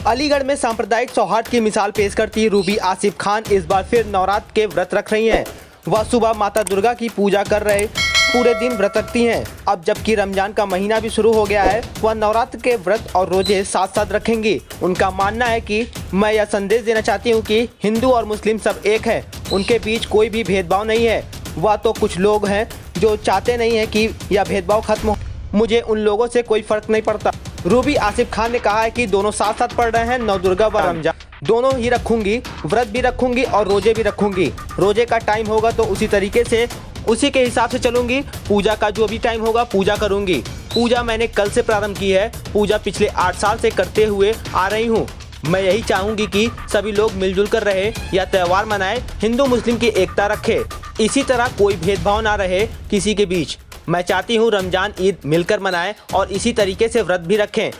अलीगढ़ में सांप्रदायिक सौहार्द की मिसाल पेश करती रूबी आसिफ खान इस बार फिर नवरात्र के व्रत रख रही हैं। वह सुबह माता दुर्गा की पूजा कर रहे पूरे दिन व्रत रखती हैं। अब जबकि रमजान का महीना भी शुरू हो गया है, वह नवरात्र के व्रत और रोजे साथ साथ रखेंगी। उनका मानना है कि मैं यह संदेश देना चाहती हूँ कि हिंदू और मुस्लिम सब एक है, उनके बीच कोई भी भेदभाव नहीं है। वह तो कुछ लोग हैं जो चाहते नहीं हैं कि यह भेदभाव खत्म हो। मुझे उन लोगों से कोई फर्क नहीं पड़ता। रूबी आसिफ खान ने कहा है कि दोनों साथ साथ पढ़ रहे हैं, नवदुर्गा व रमजान दोनों ही रखूंगी, व्रत भी रखूंगी और रोजे भी रखूंगी। रोजे का टाइम होगा तो उसी तरीके से उसी के हिसाब से चलूंगी। पूजा का जो भी टाइम होगा पूजा करूंगी। पूजा मैंने कल से प्रारंभ की है। पूजा पिछले 8 साल से करते हुए आ रही हूँ। मैं यही चाहूंगी कि सभी लोग मिलजुल कर रहे या त्यौहार मनाए, हिंदू मुस्लिम की एकता रखे, इसी तरह कोई भेदभाव ना रहे किसी के बीच। मैं चाहती हूँ रमजान ईद मिलकर मनाएं और इसी तरीके से व्रत भी रखें,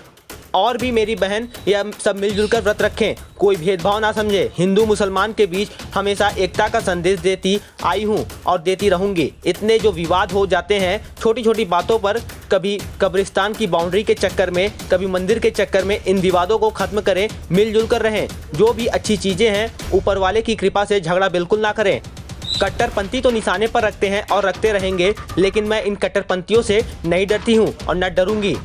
और भी मेरी बहन या सब मिलजुल कर व्रत रखें, कोई भेदभाव ना समझे। हिंदू मुसलमान के बीच हमेशा एकता का संदेश देती आई हूँ और देती रहूँगी। इतने जो विवाद हो जाते हैं छोटी छोटी बातों पर, कभी कब्रिस्तान की बाउंड्री के चक्कर में, कभी मंदिर के चक्कर में, इन विवादों को खत्म करें, मिलजुल कर रहें। जो भी अच्छी चीज़ें हैं ऊपर वाले की कृपा से झगड़ा बिल्कुल ना करें। कट्टरपंथी तो निशाने पर रखते हैं और रखते रहेंगे, लेकिन मैं इन कट्टरपंथियों से नहीं डरती हूँ और न डरूंगी।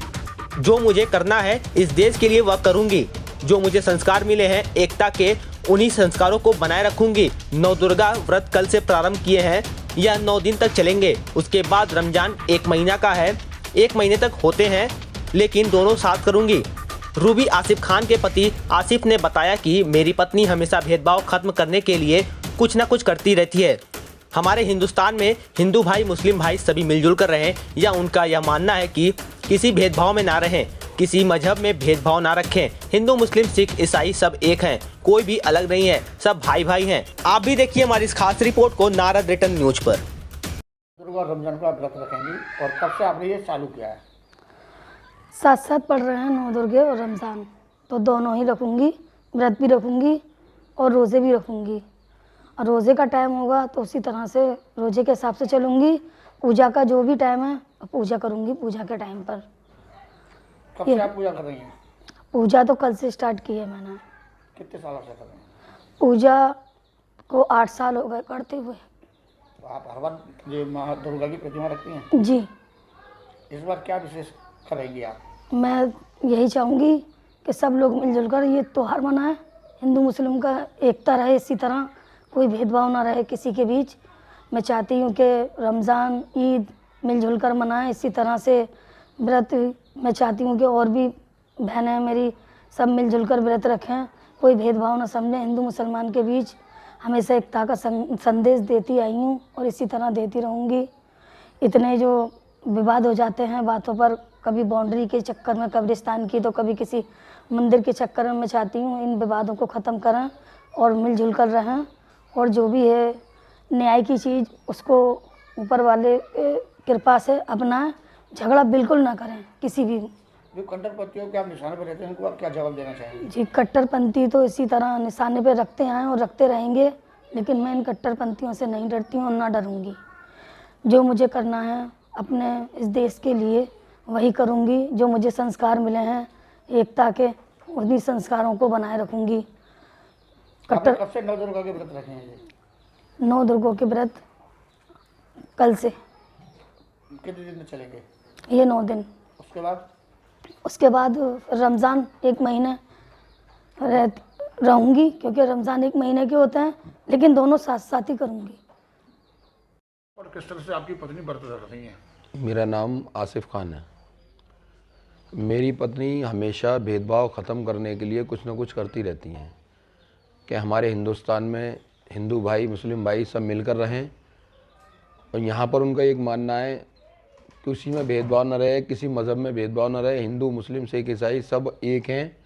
जो मुझे करना है इस देश के लिए वह करूंगी। जो मुझे संस्कार मिले हैं एकता के, उन्हीं संस्कारों को बनाए रखूंगी। नवदुर्गा व्रत कल से प्रारंभ किए हैं, यह 9 दिन तक चलेंगे। उसके बाद रमजान 1 महीना का है, 1 महीने तक होते हैं, लेकिन दोनों साथ करूंगी। रूबी आसिफ खान के पति आसिफ ने बताया कि मेरी पत्नी हमेशा भेदभाव खत्म करने के लिए कुछ न कुछ करती रहती है। हमारे हिंदुस्तान में हिंदू भाई मुस्लिम भाई सभी मिलजुल कर रहें, या उनका यह मानना है कि किसी भेदभाव में ना रहें, किसी मजहब में भेदभाव ना रखें। हिंदू मुस्लिम सिख ईसाई सब एक हैं, कोई भी अलग नहीं है, सब भाई भाई हैं। आप भी देखिए हमारी इस खास रिपोर्ट को नारद रिटर्न न्यूज पर। दुर्गा और रमजान का व्रत रखेंगी, और कब से आपने ये चालू किया है? साथ साथ पढ़ रहे हैं नौ दुर्गे और रमज़ान, तो दोनों ही रखूँगी। व्रत भी रखूँगी और रोज़े भी रखूँगी। और रोज़े का टाइम होगा तो उसी तरह से रोज़े के हिसाब से चलूँगी। पूजा का जो भी टाइम है पूजा करूँगी पूजा के टाइम पर। कब से आप पूजा कर रही हैं? पूजा तो कल से स्टार्ट की है मैंने। कितने सालों से कर रही हैं? पूजा को 8 साल हो गए करते हुए। तो आप हर बार ये माँ दुर्गा की प्रतिमा रखती हैं? जी। इस बार क्या विशेष करेंगी आप? मैं यही चाहूँगी कि सब लोग मिलजुल कर ये त्यौहार मनाएं, हिंदू मुस्लिम का एकता रहे, इसी तरह कोई भेदभाव ना रहे किसी के बीच। मैं चाहती हूँ कि रमज़ान ईद मिलजुल कर मनाएं, इसी तरह से व्रत मैं चाहती हूँ कि और भी बहनें मेरी सब मिलजुल कर व्रत रखें, कोई भेदभाव ना समझें। हिंदू मुसलमान के बीच हमेशा एकता का संदेश देती आई हूँ और इसी तरह देती रहूँगी। इतने जो विवाद हो जाते हैं बातों पर, कभी बाउंड्री के चक्कर में कब्रिस्तान की, तो कभी किसी मंदिर के चक्कर में, मैं चाहती हूँ इन विवादों को ख़त्म करें और मिलजुल कर रहें। और जो भी है न्याय की चीज़ उसको ऊपर वाले कृपा से अपनाएं, झगड़ा बिल्कुल ना करें किसी भी। जो कट्टरपंथियों के आप निशाने पर रहते हैं उनको आप क्या जवाब देना चाहेंगे? जी, कट्टरपंथी तो इसी तरह निशाने पे रखते हैं और रखते रहेंगे, लेकिन मैं इन कट्टरपंथियों से नहीं डरती हूँ और ना डरूँगी। जो मुझे करना है अपने इस देश के लिए वही करूँगी। जो मुझे संस्कार मिले हैं एकता के, उन्हीं संस्कारों को बनाए रखूँगी। कब से नौ दुर्गा के व्रत रखेंगे? 9 दुर्गों के व्रत कल से। कितने दिन में चलेंगे? ये 9 दिन। उसके बाद रमज़ान 1 महीने रहूँगी, क्योंकि रमज़ान 1 महीने के होते हैं, लेकिन दोनों साथ साथ ही करूँगी। और किस तरह से आपकी पत्नी व्रत रख रही है? मेरा नाम आसिफ खान है। मेरी पत्नी हमेशा भेदभाव ख़त्म करने के लिए कुछ न कुछ करती रहती हैं कि हमारे हिंदुस्तान में हिंदू भाई मुस्लिम भाई सब मिलकर रहें। और यहाँ पर उनका एक मानना है कि उसी में भेदभाव न रहे, किसी मज़हब में भेदभाव न रहे। हिंदू मुस्लिम सिख ईसाई सब एक हैं,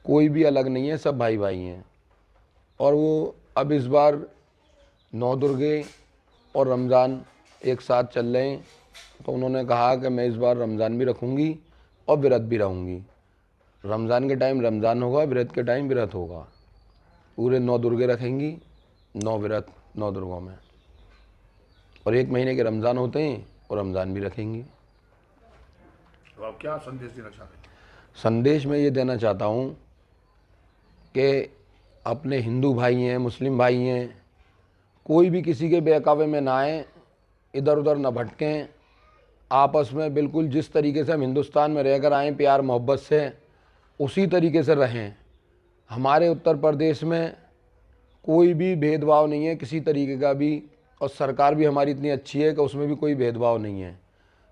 कोई भी अलग नहीं है, सब भाई भाई हैं। और वो अब इस बार 9 दुर्गे और रमज़ान एक साथ चल रहे हैं, तो उन्होंने कहा कि मैं इस बार रमज़ान भी रखूँगी और व्रत भी रहूँगी। रमज़ान के टाइम रमज़ान होगा, व्रत के टाइम व्रत होगा। पूरे 9 दुर्गे रखेंगी, 9 व्रत 9 दुर्गों में, और 1 महीने के रमज़ान होते हैं और रमज़ान भी रखेंगी। तो आप क्या संदेश देना चाहते हैं? संदेश मैं ये देना चाहता हूँ कि अपने हिंदू भाई हैं, मुस्लिम भाई हैं, कोई भी किसी के बहकावे में ना आए, इधर उधर न भटकें, आपस में बिल्कुल जिस तरीके से हम हिंदुस्तान में रहकर आए प्यार मोहब्बत से, उसी तरीके से रहें। हमारे उत्तर प्रदेश में कोई भी भेदभाव नहीं है किसी तरीके का भी, और सरकार भी हमारी इतनी अच्छी है कि उसमें भी कोई भेदभाव नहीं है।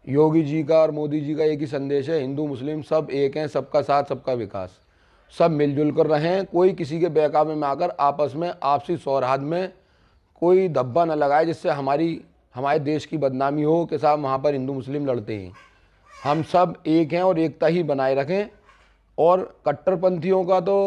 योगी जी का और मोदी जी का एक ही संदेश है, हिंदू मुस्लिम सब एक हैं, सबका साथ सबका विकास, सब मिलजुल कर रहें। कोई किसी के बहकावे में आकर आपस में आपसी सौहार्द में कोई धब्बा न लगाए जिससे हमारे देश की बदनामी हो कि साहब वहाँ पर हिंदू मुस्लिम लड़ते हैं। हम सब एक हैं और एकता ही बनाए रखें। और कट्टरपंथियों का तो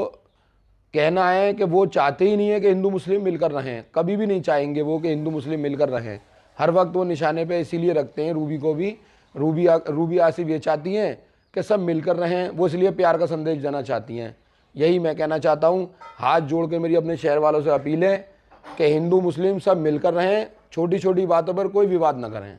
कहना है कि वो चाहते ही नहीं है कि हिंदू मुस्लिम मिलकर रहें, कभी भी नहीं चाहेंगे वो कि हिंदू मुस्लिम मिलकर रहें। हर वक्त वो निशाने पे इसीलिए रखते हैं रूबी को भी, रूबी आसिफ ये चाहती हैं कि सब मिलकर रहें, वो इसलिए प्यार का संदेश देना चाहती हैं। यही मैं कहना चाहता हूँ। हाथ जोड़ के मेरी अपने शहर वालों से अपील है कि हिंदू मुस्लिम सब मिलकर रहें, छोटी छोटी बातों पर कोई विवाद न करें।